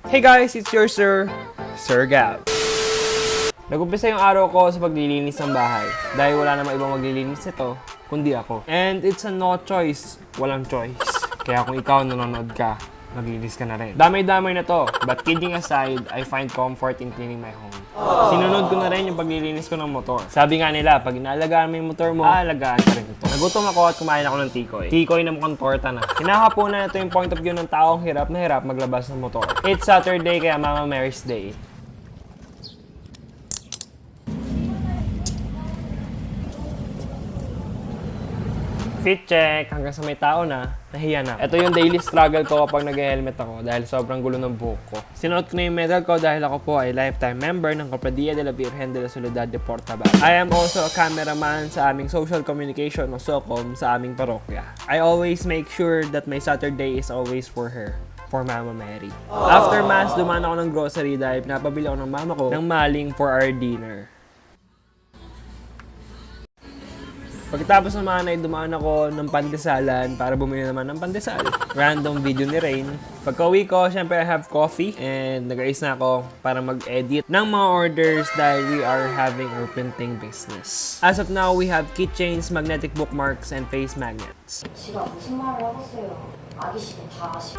Hey guys, it's your Sir Gab. Nag-umpisa yung araw ko sa paglilinis ng bahay dahil wala namang ibang maglilinis nito kundi ako. And it's a no choice, walang choice. Kaya kung ikaw nanonood ka, maglinis ka na rin. Damay-damay na to, but kidding aside, I find comfort in cleaning my home. Sinunod ko na rin yung paglilinis ko ng motor. Sabi nga nila, pag inaalagaan mo yung motor mo, aalagaan ka rin ito. Nagutom ako at kumain ako ng tikoy. Tikoy na mukhang torta na. Kinakapunan na ito yung point of view ng taong hirap na hirap maglabas ng motor. It's Saturday kaya Mama Mary's Day. Fit check, hanggang sa may tao na, nahiya na. Ito yung daily struggle ko kapag nag-helmet ako dahil sobrang gulo ng buhok ko. Sinuot ko na yung medal ko dahil ako po ay lifetime member ng Cofradía de la Virgen de la Soledad de Portabat. I am also a cameraman sa aming social communication o SOCOM sa aming parokya. I always make sure that my Saturday is always for her. For Mama Mary. After Mass, dumaan ako ng grocery dahil pinapabili ako ng mama ko ng maling for our dinner. Pagkatapos naman ay dumaan ako ng pandesalan para bumili naman ng pandesal. Random video ni Rain. Pagka-uwi ko, syempre I have coffee and nag-ayos na ako para mag-edit ng mga orders dahil we are having our printing business. As of now, we have keychains, magnetic bookmarks, and face magnets. 지가 무슨 말을 하겠어요. 아기씨는 다 아시.